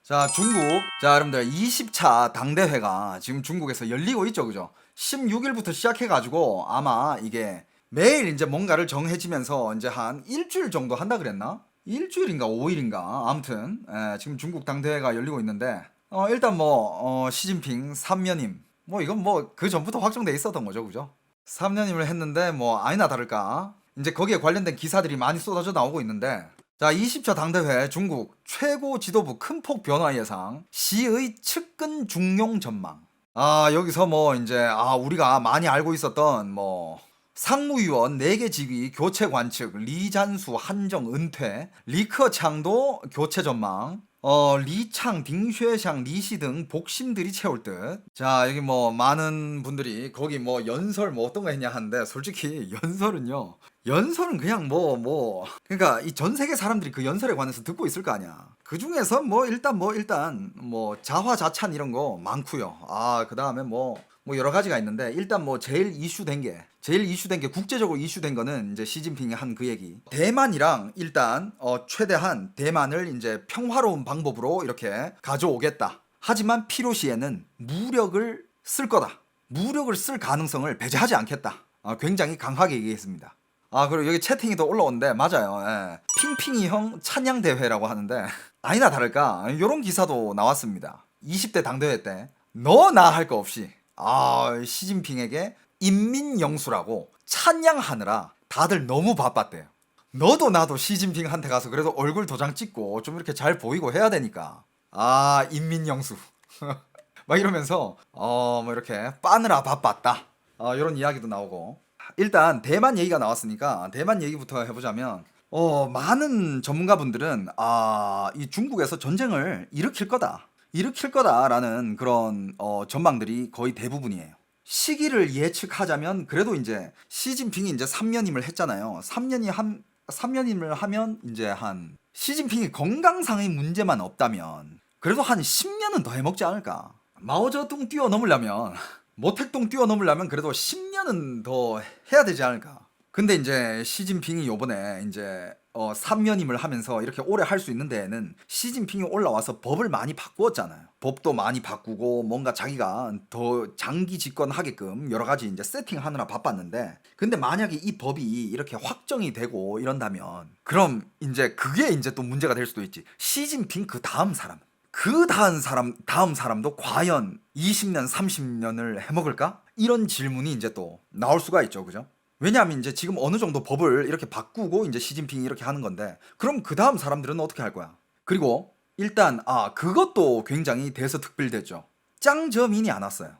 자, 중국. 자, 여러분들 20차 당대회가 지금 중국에서 열리고 있죠, 그죠? 16일부터 시작해가지고 아마 이게 매일 이제 뭔가를 정해지면서 이제 한 일주일 정도 한다 그랬나? 일주일인가 5일인가? 아무튼 지금 중국 당대회가 열리고 있는데 일단 시진핑 3년임 뭐 이건 뭐 그 전부터 확정돼 있었던 거죠, 그죠? 3년임을 했는데 뭐 아니나 다를까 이제 거기에 관련된 기사들이 많이 쏟아져 나오고 있는데 자, 20차 당대회 중국 최고 지도부 큰 폭 변화 예상, 시의 측근 중용 전망. 아, 여기서 뭐 이제 우리가 많이 알고 있었던 뭐 상무위원 4개 직위 교체 관측, 리잔수 한정 은퇴, 리커창도 교체 전망, 리창, 딩쉐샹, 리시 등 복심들이 채울 듯. 자, 여기 뭐 많은 분들이 거기 뭐 연설 뭐 어떤 거 했냐 하는데 솔직히 연설은 그냥 그러니까 이 전 세계 사람들이 그 연설에 관해서 듣고 있을 거 아니야. 그 중에서 일단 자화자찬 이런 거 많고요. 그다음에 뭐 여러 가지가 있는데 일단 뭐 제일 이슈된 게 국제적으로 이슈된 거는 이제 시진핑이 한 그 얘기. 대만이랑 일단 최대한 대만을 이제 평화로운 방법으로 이렇게 가져오겠다. 하지만 필요시에는 무력을 쓸 거다. 무력을 쓸 가능성을 배제하지 않겠다. 굉장히 강하게 얘기했습니다. 그리고 여기 채팅이 또 올라오는데 맞아요. 예. 핑핑이 형 찬양 대회라고 하는데 아니나 다를까 이런 기사도 나왔습니다. 20대 당대회 때 너나 할 거 없이 시진핑에게 인민영수라고 찬양하느라 다들 너무 바빴대요. 너도 나도 시진핑한테 가서 그래도 얼굴 도장 찍고 좀 이렇게 잘 보이고 해야 되니까 인민영수 막 이러면서 뭐 이렇게 빠느라 바빴다 이런 이야기도 나오고 일단 대만 얘기가 나왔으니까 대만 얘기부터 해보자면 많은 전문가분들은 이 중국에서 전쟁을 일으킬 거다라는 그런 전망들이 거의 대부분이에요. 시기를 예측하자면 그래도 이제 시진핑이 이제 3년임을 했잖아요. 3년임을 하면 이제 한 시진핑이 건강상의 문제만 없다면 그래도 한 10년은 더 해먹지 않을까. 마오쩌둥 뛰어넘으려면 모택동 뛰어넘으려면 그래도 10년은 더 해야 되지 않을까. 근데 이제 시진핑이 요번에 이제 3년임을 하면서 이렇게 오래 할 수 있는 데에는 시진핑이 올라와서 법을 많이 바꾸었잖아요. 법도 많이 바꾸고 뭔가 자기가 더 장기 집권하게끔 여러 가지 이제 세팅하느라 바빴는데 근데 만약에 이 법이 이렇게 확정이 되고 이런다면 그럼 이제 그게 이제 또 문제가 될 수도 있지. 시진핑 다음 사람도 과연 20년, 30년을 해먹을까? 이런 질문이 이제 또 나올 수가 있죠. 그죠? 왜냐하면 이제 지금 어느 정도 법을 이렇게 바꾸고 이제 시진핑이 이렇게 하는 건데 그럼 그 다음 사람들은 어떻게 할 거야? 그리고 일단 그것도 굉장히 대서특필됐죠. 짱저민이 안 왔어요.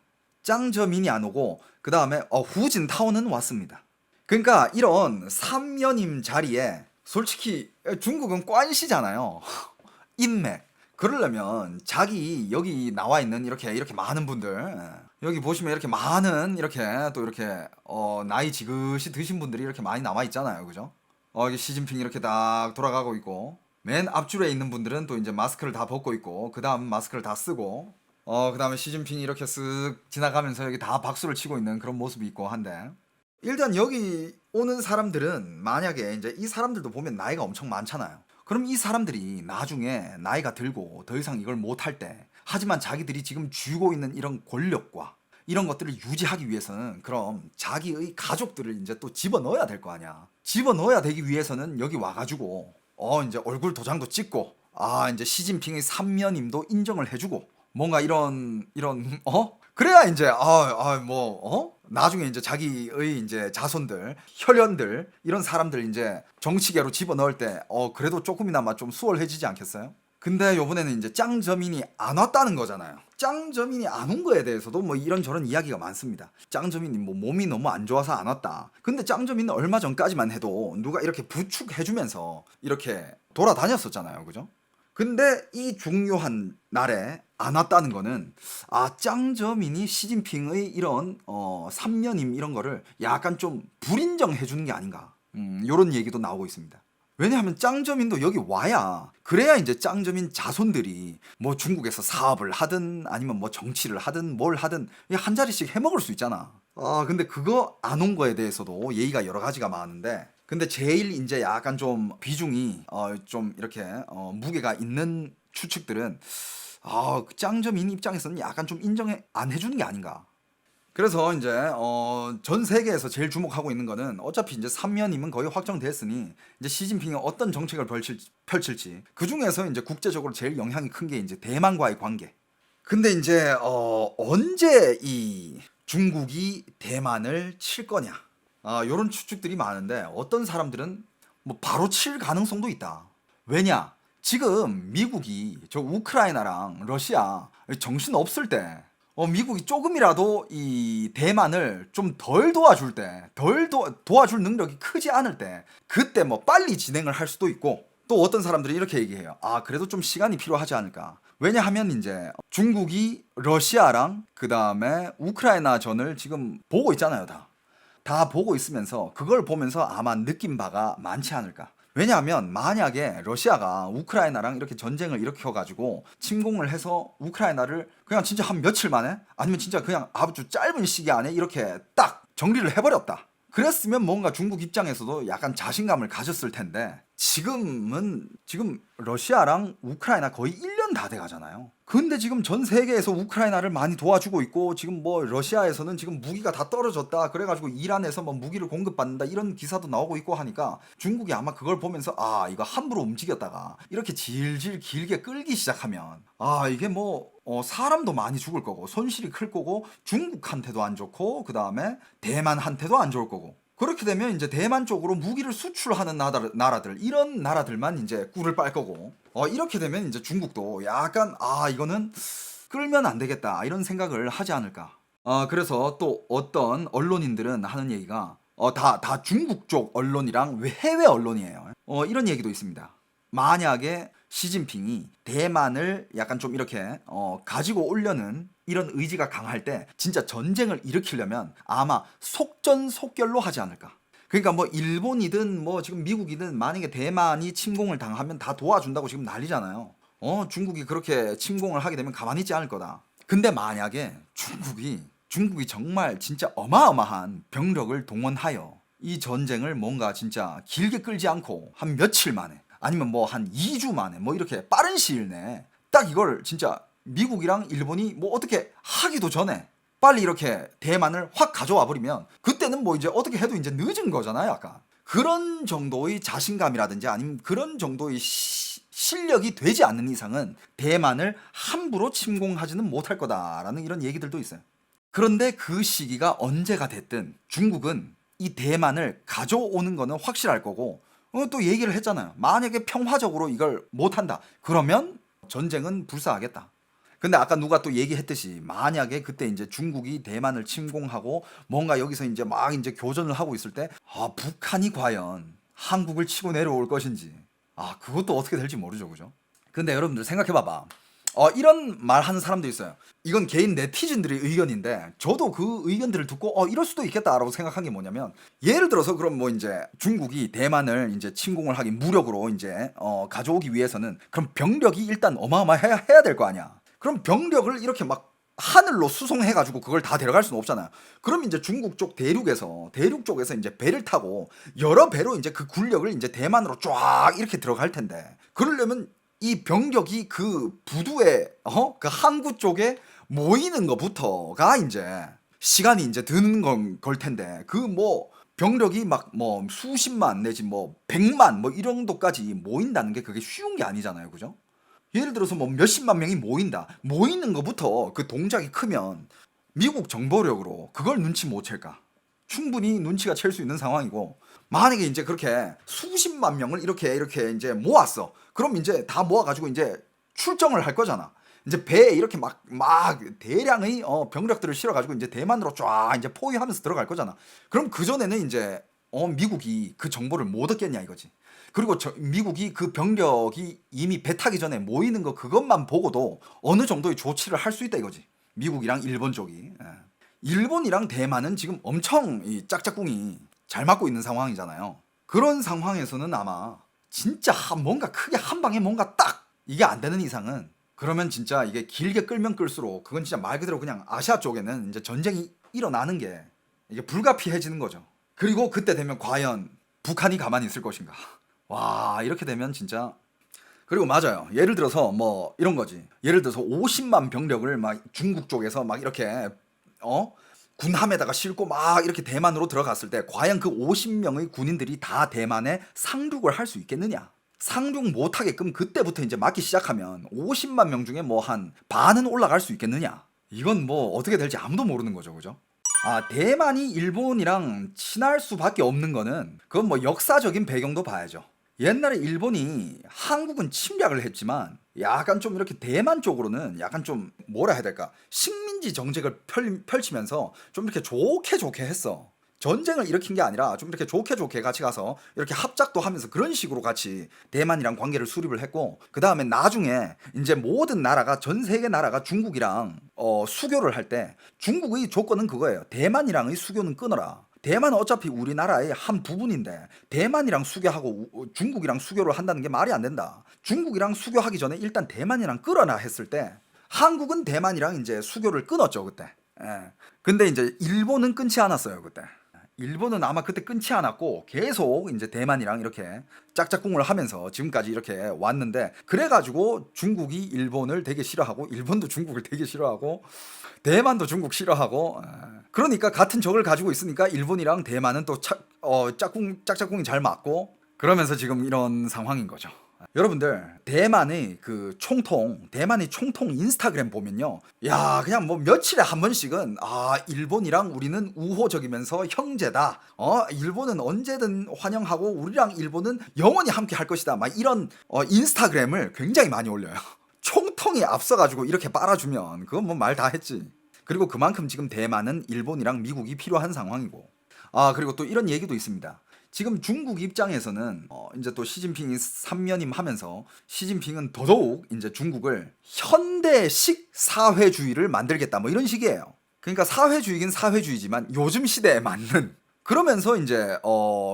짱저민이 안 오고 그 다음에 후진타오는 왔습니다. 그러니까 이런 3년임 자리에 솔직히 중국은 관시잖아요. 인맥. 그러려면 자기 여기 나와 있는 이렇게 많은 분들 여기 보시면 이렇게 많은 이렇게 또 이렇게 나이 지긋이 드신 분들이 이렇게 많이 나와 있잖아요, 그죠? 이게 시진핑이 이렇게 딱 돌아가고 있고 맨 앞줄에 있는 분들은 또 이제 마스크를 다 벗고 있고 그 다음 마스크를 다 쓰고 그 다음에 시진핑이 이렇게 쓱 지나가면서 여기 다 박수를 치고 있는 그런 모습이 있고 한데 일단 여기 오는 사람들은 만약에 이제 이 사람들도 보면 나이가 엄청 많잖아요. 그럼 이 사람들이 나중에 나이가 들고 더 이상 이걸 못할 때 하지만 자기들이 지금 쥐고 있는 이런 권력과 이런 것들을 유지하기 위해서는 그럼 자기의 가족들을 이제 또 집어넣어야 될 거 아니야. 집어넣어야 되기 위해서는 여기 와가지고 이제 얼굴 도장도 찍고 이제 시진핑의 3년임도 인정을 해주고 뭔가 이런 그래야 이제 나중에 이제 자기의 이제 자손들, 혈연들 이런 사람들 이제 정치계로 집어넣을 때 그래도 조금이나마 좀 수월해지지 않겠어요? 근데 요번에는 이제 짱저민이 안 왔다는 거잖아요. 짱저민이 안 온 거에 대해서도 뭐 이런저런 이야기가 많습니다. 짱저민이 뭐 몸이 너무 안 좋아서 안 왔다. 근데 짱저민은 얼마 전까지만 해도 누가 이렇게 부축해주면서 이렇게 돌아다녔었잖아요. 그죠? 근데 이 중요한 날에 안 왔다는 거는 짱저민이 시진핑의 이런 3년임 이런 거를 약간 좀 불인정해 주는 게 아닌가 요런 얘기도 나오고 있습니다. 왜냐하면 짱저민도 여기 와야 그래야 이제 짱저민 자손들이 뭐 중국에서 사업을 하든 아니면 뭐 정치를 하든 뭘 하든 한 자리씩 해먹을 수 있잖아. 근데 그거 안 온 거에 대해서도 얘기가 여러 가지가 많은데 근데 제일 이제 약간 좀 비중이 좀 이렇게 무게가 있는 추측들은 그 짱저민 입장에서는 약간 좀 인정해 안 해주는 게 아닌가. 그래서 이제 전 세계에서 제일 주목하고 있는 거는 어차피 이제 3연임은 거의 확정됐으니 이제 시진핑이 어떤 정책을 펼칠지 그 중에서 이제 국제적으로 제일 영향이 큰 게 이제 대만과의 관계. 근데 이제 언제 이 중국이 대만을 칠 거냐, 요런 추측들이 많은데 어떤 사람들은 뭐 바로 칠 가능성도 있다. 왜냐? 지금 미국이 저 우크라이나랑 러시아 정신 없을 때 미국이 조금이라도 이 대만을 좀 덜 도와줄 때, 도와줄 능력이 크지 않을 때, 그때 뭐 빨리 진행을 할 수도 있고, 또 어떤 사람들이 이렇게 얘기해요. 그래도 좀 시간이 필요하지 않을까. 왜냐하면 이제 중국이 러시아랑 그 다음에 우크라이나 전을 지금 보고 있잖아요, 다 보고 있으면서 그걸 보면서 아마 느낀 바가 많지 않을까. 왜냐하면 만약에 러시아가 우크라이나랑 이렇게 전쟁을 일으켜가지고 침공을 해서 우크라이나를 그냥 진짜 한 며칠 만에, 아니면 진짜 그냥 아주 짧은 시기 안에 이렇게 딱 정리를 해버렸다. 그랬으면 뭔가 중국 입장에서도 약간 자신감을 가졌을 텐데, 지금 러시아랑 우크라이나 거의 1년 다 돼가잖아요. 근데 지금 전 세계에서 우크라이나를 많이 도와주고 있고, 지금 뭐 러시아에서는 지금 무기가 다 떨어졌다 그래가지고 이란에서 뭐 무기를 공급받는다 이런 기사도 나오고 있고 하니까, 중국이 아마 그걸 보면서 이거 함부로 움직였다가 이렇게 질질 길게 끌기 시작하면 이게 뭐 사람도 많이 죽을 거고 손실이 클 거고, 중국한테도 안 좋고 그 다음에 대만한테도 안 좋을 거고, 그렇게 되면 이제 대만 쪽으로 무기를 수출하는 나라들, 이런 나라들만 이제 꿀을 빨 거고, 이렇게 되면 이제 중국도 약간 이거는 끌면 안 되겠다 이런 생각을 하지 않을까. 그래서 또 어떤 언론인들은 하는 얘기가 다 중국 쪽 언론이랑 해외 언론이에요. 이런 얘기도 있습니다. 만약에 시진핑이 대만을 약간 좀 이렇게 가지고 오려는 이런 의지가 강할 때 진짜 전쟁을 일으키려면 아마 속전속결로 하지 않을까. 그러니까 뭐 일본이든 뭐 지금 미국이든 만약에 대만이 침공을 당하면 다 도와준다고 지금 난리잖아요. 중국이 그렇게 침공을 하게 되면 가만히 있지 않을 거다. 근데 만약에 중국이 정말 진짜 어마어마한 병력을 동원하여 이 전쟁을 뭔가 진짜 길게 끌지 않고 한 며칠 만에, 아니면 뭐 한 2주 만에, 뭐 이렇게 빠른 시일 내에 딱 이걸 진짜 미국이랑 일본이 뭐 어떻게 하기도 전에 빨리 이렇게 대만을 확 가져와 버리면, 그때는 뭐 이제 어떻게 해도 이제 늦은 거잖아요. 약간 그런 정도의 자신감이라든지 아니면 그런 정도의 실력이 되지 않는 이상은 대만을 함부로 침공하지는 못할 거다라는 이런 얘기들도 있어요. 그런데 그 시기가 언제가 됐든 중국은 이 대만을 가져오는 거는 확실할 거고, 또 얘기를 했잖아요. 만약에 평화적으로 이걸 못한다 그러면 전쟁은 불사하겠다. 근데 아까 누가 또 얘기했듯이 만약에 그때 이제 중국이 대만을 침공하고 뭔가 여기서 이제 막 이제 교전을 하고 있을 때 북한이 과연 한국을 치고 내려올 것인지, 그것도 어떻게 될지 모르죠, 그죠? 근데 여러분들 생각해봐봐. 이런 말 하는 사람도 있어요. 이건 개인 네티즌들의 의견인데, 저도 그 의견들을 듣고 이럴 수도 있겠다라고 생각한 게 뭐냐면, 예를 들어서 그럼 뭐 이제 중국이 대만을 이제 침공을 하기, 무력으로 이제 가져오기 위해서는 그럼 병력이 일단 어마어마해야 될 거 아니야. 그럼 병력을 이렇게 막 하늘로 수송해가지고 그걸 다 데려갈 수는 없잖아요. 그럼 이제 중국 쪽 대륙 쪽에서 이제 배를 타고 여러 배로 이제 그 군력을 이제 대만으로 쫙 이렇게 들어갈 텐데, 그러려면 이 병력이 그 부두에 그 항구 쪽에 모이는 것부터가 이제 시간이 이제 드는 걸 텐데, 그 뭐 병력이 막 뭐 수십만 내지 뭐 100만 뭐 이런 정도까지 모인다는 게 그게 쉬운 게 아니잖아요, 그죠? 예를 들어서 뭐 몇십만 명이 모이는 것부터 그 동작이 크면 미국 정보력으로 그걸 눈치 못 챌까? 충분히 눈치가 챌 수 있는 상황이고, 만약에 이제 그렇게 수십만 명을 이렇게 이제 모았어. 그럼 이제 다 모아가지고 이제 출정을 할 거잖아. 이제 배에 이렇게 막 대량의 병력들을 실어가지고 이제 대만으로 쫙 이제 포위하면서 들어갈 거잖아. 그럼 그 전에는 이제 미국이 그 정보를 못 얻겠냐 이거지. 그리고 미국이 그 병력이 이미 배 타기 전에 모이는 거 그것만 보고도 어느 정도의 조치를 할 수 있다 이거지. 미국이랑 일본 쪽이. 예. 일본이랑 대만은 지금 엄청 이 짝짝꿍이 잘 맞고 있는 상황이잖아요. 그런 상황에서는 아마 진짜 뭔가 크게 한 방에 뭔가 딱 이게 안 되는 이상은, 그러면 진짜 이게 길게 끌면 끌수록 그건 진짜 말 그대로 그냥 아시아 쪽에는 이제 전쟁이 일어나는 게 이게 불가피해지는 거죠. 그리고 그때 되면 과연 북한이 가만히 있을 것인가? 와, 이렇게 되면 진짜, 그리고 맞아요. 예를 들어서 뭐 이런 거지. 예를 들어서 50만 병력을 막 중국 쪽에서 막 이렇게 어 군함에다가 싣고 막 이렇게 대만으로 들어갔을 때 과연 그 50명의 군인들이 다 대만에 상륙을 할 수 있겠느냐? 상륙 못하게끔 그때부터 이제 막기 시작하면 50만 명 중에 뭐 한 반은 올라갈 수 있겠느냐? 이건 뭐 어떻게 될지 아무도 모르는 거죠, 그죠? 아, 대만이 일본이랑 친할 수밖에 없는 거는 그건 뭐 역사적인 배경도 봐야죠. 옛날에 일본이 한국은 침략을 했지만 약간 좀 이렇게 대만 쪽으로는 약간 좀 뭐라 해야 될까? 식민지 정책을 펼치면서 좀 이렇게 좋게 좋게 했어. 전쟁을 일으킨 게 아니라 좀 이렇게 좋게 좋게 같이 가서 이렇게 합작도 하면서 그런 식으로 같이 대만이랑 관계를 수립을 했고, 그 다음에 나중에 이제 모든 나라가, 전 세계 나라가 중국이랑 수교를 할 때 중국의 조건은 그거예요. 대만이랑의 수교는 끊어라. 대만은 어차피 우리나라의 한 부분인데 대만이랑 수교하고 중국이랑 수교를 한다는 게 말이 안 된다. 중국이랑 수교하기 전에 일단 대만이랑 끊어라 했을 때 한국은 대만이랑 이제 수교를 끊었죠, 그때. 예. 근데 이제 일본은 끊지 않았어요, 그때. 일본은 아마 그때 끊지 않았고 계속 이제 대만이랑 이렇게 짝짝꿍을 하면서 지금까지 이렇게 왔는데, 그래가지고 중국이 일본을 되게 싫어하고 일본도 중국을 되게 싫어하고 대만도 중국 싫어하고, 그러니까 같은 적을 가지고 있으니까 일본이랑 대만은 또 짝짝꿍이 잘 맞고 그러면서 지금 이런 상황인 거죠. 여러분들 대만의 총통 인스타그램 보면요, 야 그냥 뭐 며칠에 한 번씩은 일본이랑 우리는 우호적이면서 형제다, 일본은 언제든 환영하고 우리랑 일본은 영원히 함께 할 것이다, 막 이런 인스타그램을 굉장히 많이 올려요. 총통이 앞서가지고 이렇게 빨아주면 그건 뭐 말 다 했지. 그리고 그만큼 지금 대만은 일본이랑 미국이 필요한 상황이고, 그리고 또 이런 얘기도 있습니다. 지금 중국 입장에서는 이제 또 시진핑이 3년임 하면서 시진핑은 더더욱 이제 중국을 현대식 사회주의를 만들겠다, 뭐 이런 식이에요. 그러니까 사회주의긴 사회주의지만 요즘 시대에 맞는, 그러면서 이제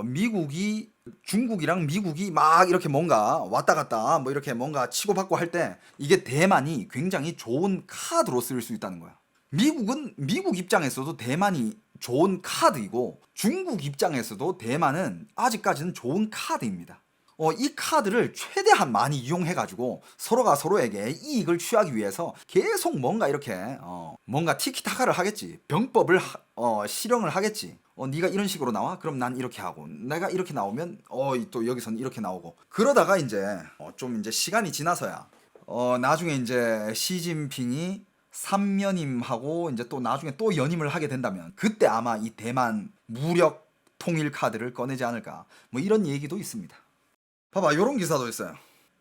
미국이 중국이랑 미국이 막 이렇게 뭔가 왔다 갔다 뭐 이렇게 뭔가 치고받고 할 때 이게 대만이 굉장히 좋은 카드로 쓸 수 있다는 거야. 미국은 미국 입장에서도 대만이 좋은 카드이고 중국 입장에서도 대만은 아직까지는 좋은 카드입니다. 이 카드를 최대한 많이 이용해가지고 서로가 서로에게 이익을 취하기 위해서 계속 뭔가 이렇게 뭔가 티키타카를 하겠지. 병법을 실행을 하겠지. 네가 이런 식으로 나와? 그럼 난 이렇게 하고, 내가 이렇게 나오면 또 여기선 이렇게 나오고, 그러다가 이제 좀 이제 시간이 지나서야 나중에 이제 시진핑이 3연임하고 이제 또 나중에 또 연임을 하게 된다면 그때 아마 이 대만 무력 통일 카드를 꺼내지 않을까, 뭐 이런 얘기도 있습니다. 봐봐, 요런 기사도 있어요.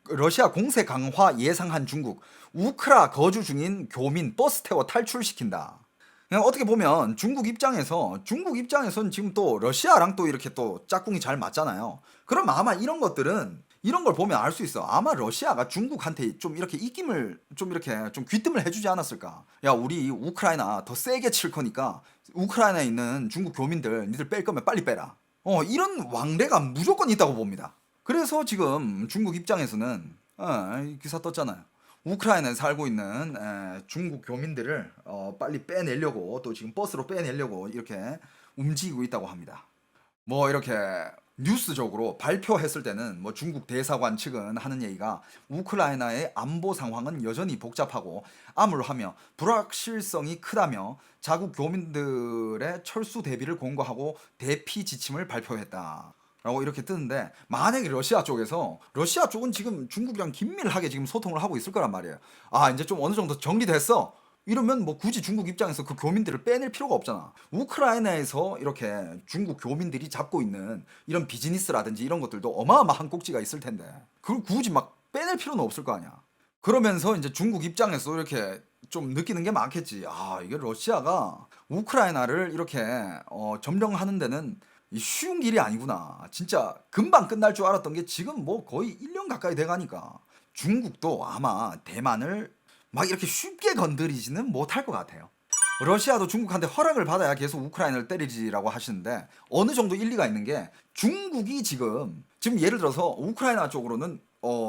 러시아 공세 강화 예상한 중국, 우크라 거주 중인 교민 버스 태워 탈출시킨다. 그냥 어떻게 보면 중국 입장에선 지금 또 러시아랑 또 이렇게 또 짝꿍이 잘 맞잖아요. 그럼 아마 이런 것들은, 이런 걸 보면 알 수 있어. 아마 러시아가 중국한테 좀 이렇게 입김을 좀 이렇게 좀 귀뜸을 해주지 않았을까. 야, 우리 우크라이나 더 세게 칠 거니까 우크라이나에 있는 중국 교민들 니들 뺄 거면 빨리 빼라. 이런 왕래가 무조건 있다고 봅니다. 그래서 지금 중국 입장에서는 이 기사 떴잖아요. 우크라이나에 살고 있는 중국 교민들을 빨리 빼내려고, 또 지금 버스로 빼내려고 이렇게 움직이고 있다고 합니다. 뭐 이렇게 뉴스적으로 발표했을 때는 뭐 중국 대사관 측은 하는 얘기가 우크라이나의 안보 상황은 여전히 복잡하고 암울하며 불확실성이 크다며 자국 교민들의 철수 대비를 공고하고 대피 지침을 발표했다 라고 이렇게 뜨는데, 만약에 러시아 쪽은 지금 중국이랑 긴밀하게 지금 소통을 하고 있을 거란 말이에요. 이제 좀 어느 정도 정리됐어, 이러면 뭐 굳이 중국 입장에서 그 교민들을 빼낼 필요가 없잖아. 우크라이나에서 이렇게 중국 교민들이 잡고 있는 이런 비즈니스라든지 이런 것들도 어마어마한 꼭지가 있을 텐데 그걸 굳이 막 빼낼 필요는 없을 거 아니야. 그러면서 이제 중국 입장에서 이렇게 좀 느끼는 게 많겠지. 이게 러시아가 우크라이나를 이렇게 점령하는 데는 쉬운 일이 아니구나. 진짜 금방 끝날 줄 알았던 게 지금 뭐 거의 1년 가까이 돼가니까 중국도 아마 대만을 막 이렇게 쉽게 건드리지는 못할 것 같아요. 러시아도 중국한테 허락을 받아야 계속 우크라이나를 때리지라고 하시는데 어느 정도 일리가 있는 게, 중국이 지금 예를 들어서 우크라이나 쪽으로는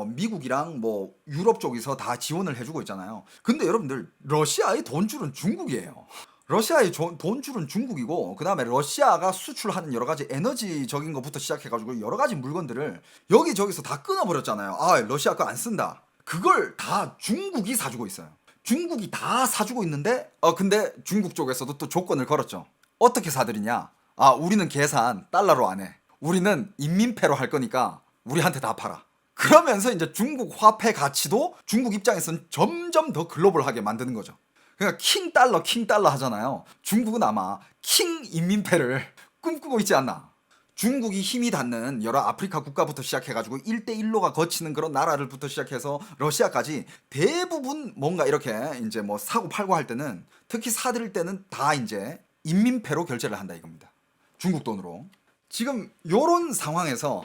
미국이랑 뭐 유럽 쪽에서 다 지원을 해주고 있잖아요. 근데 여러분들 러시아의 돈줄은 중국이에요. 러시아의 돈줄은 중국이고, 그 다음에 러시아가 수출하는 여러 가지 에너지적인 것부터 시작해가지고 여러 가지 물건들을 여기저기서 다 끊어버렸잖아요. 아, 러시아 거 안 쓴다. 그걸 다 중국이 사주고 있어요. 중국이 다 사주고 있는데, 근데 중국 쪽에서도 또 조건을 걸었죠. 어떻게 사들이냐? 아, 우리는 계산 달러로 안 해. 우리는 인민폐로 할 거니까 우리한테 다 팔아. 그러면서 이제 중국 화폐 가치도 중국 입장에서는 점점 더 글로벌하게 만드는 거죠. 그러니까 킹 달러 하잖아요. 중국은 아마 킹 인민폐를 꿈꾸고 있지 않나. 중국이 힘이 닿는 여러 아프리카 국가부터 시작해가지고 1대1로가 거치는 그런 나라들부터 시작해서 러시아까지 대부분 뭔가 이렇게 이제 뭐 사고 팔고 할 때는, 특히 사들일 때는 다 이제 인민폐로 결제를 한다 이겁니다. 중국 돈으로. 지금 요런 상황에서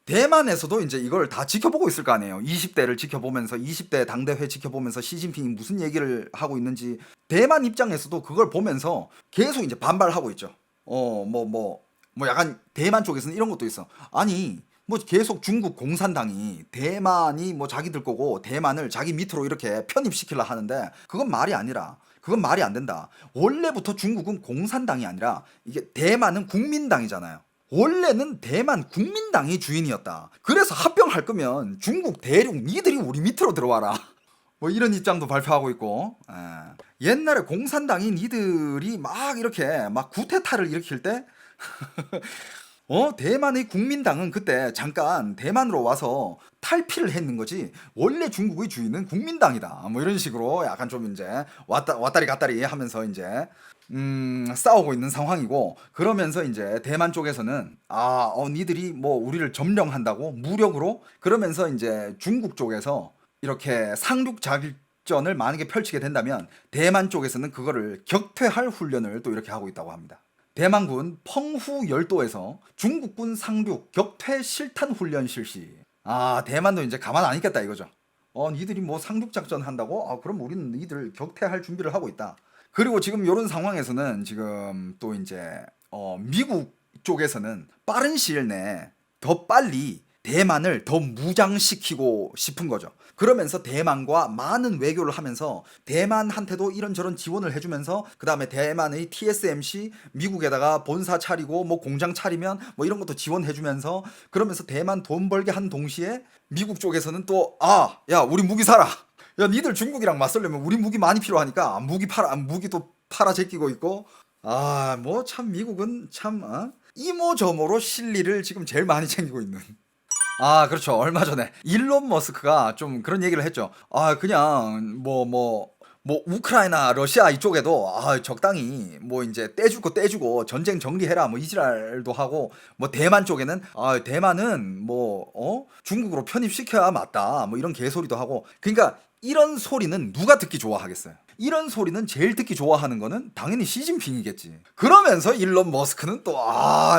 대만에서도 이제 이걸 다 지켜보고 있을 거 아니에요. 20대를 지켜보면서, 20대 당대회 지켜보면서 시진핑이 무슨 얘기를 하고 있는지 대만 입장에서도 그걸 보면서 계속 이제 반발하고 있죠. 뭐 약간 대만 쪽에서는 이런 것도 있어. 아니 뭐 계속 중국 공산당이 대만이 뭐 자기들 거고 대만을 자기 밑으로 이렇게 편입시키려 하는데, 그건 말이 아니라, 그건 말이 안 된다. 원래부터 중국은 공산당이 아니라 이게 대만은 국민당이잖아요. 원래는 대만 국민당이 주인이었다. 그래서 합병할 거면 중국 대륙 니들이 우리 밑으로 들어와라. 뭐 이런 입장도 발표하고 있고. 옛날에 공산당이 니들이 막 이렇게 막 구테타를 일으킬 때 대만의 국민당은 그때 잠깐 대만으로 와서 탈피를 했는 거지, 원래 중국의 주인은 국민당이다. 뭐 이런 식으로 약간 좀 이제 왔다리 갔다리 하면서 이제 싸우고 있는 상황이고, 그러면서 이제 대만 쪽에서는 니들이 뭐 우리를 점령한다고 무력으로, 그러면서 이제 중국 쪽에서 이렇게 상륙 작전을 만약에 펼치게 된다면 대만 쪽에서는 그거를 격퇴할 훈련을 또 이렇게 하고 있다고 합니다. 대만군 펑후 열도에서 중국군 상륙 격퇴 실탄 훈련 실시. 대만도 이제 가만 안 있겠다 이거죠. 니들이 뭐 상륙 작전 한다고? 그럼 우리는 니들 격퇴할 준비를 하고 있다. 그리고 지금 이런 상황에서는 지금 또 이제 미국 쪽에서는 빠른 시일 내에 더 빨리 대만을 더 무장시키고 싶은 거죠. 그러면서 대만과 많은 외교를 하면서 대만한테도 이런저런 지원을 해주면서, 그 다음에 대만의 TSMC 미국에다가 본사 차리고 뭐 공장 차리면 뭐 이런 것도 지원해주면서, 그러면서 대만 돈 벌게 한 동시에 미국 쪽에서는 또 야 우리 무기 사라. 야 니들 중국이랑 맞서려면 우리 무기 많이 필요하니까 무기도 팔아 제끼고 있고. 뭐 참 미국은 참 이모저모로 실리를 지금 제일 많이 챙기고 있는. 그렇죠. 얼마 전에 일론 머스크가 좀 그런 얘기를 했죠. 그냥 뭐 우크라이나 러시아 이쪽에도 적당히 뭐 이제 떼줄 거 떼주고 전쟁 정리해라 뭐 이지랄도 하고, 뭐 대만 쪽에는 대만은 뭐 중국으로 편입시켜야 맞다 뭐 이런 개소리도 하고. 그러니까 이런 소리는 누가 듣기 좋아하겠어요? 이런 소리는 제일 듣기 좋아하는 거는 당연히 시진핑이겠지. 그러면서 일론 머스크는 또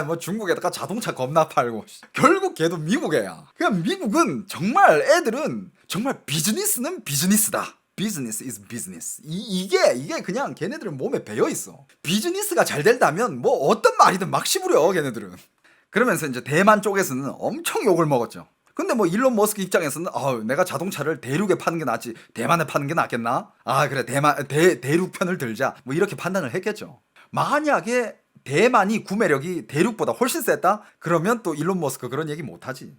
뭐 중국에다가 자동차 겁나 팔고, 결국 걔도 미국 애야. 그냥 미국은 정말 애들은 정말 비즈니스는 비즈니스다. 비즈니스 is 비즈니스. 이게 그냥 걔네들은 몸에 배어 있어. 비즈니스가 잘 된다면 뭐 어떤 말이든 막 씹으려 걔네들은. 그러면서 이제 대만 쪽에서는 엄청 욕을 먹었죠. 근데 뭐 일론 머스크 입장에서는 내가 자동차를 대륙에 파는 게 낫지 대만에 파는 게 낫겠나? 그래 대륙 편을 들자 뭐 이렇게 판단을 했겠죠. 만약에 대만이 구매력이 대륙보다 훨씬 셌다? 그러면 또 일론 머스크 그런 얘기 못하지.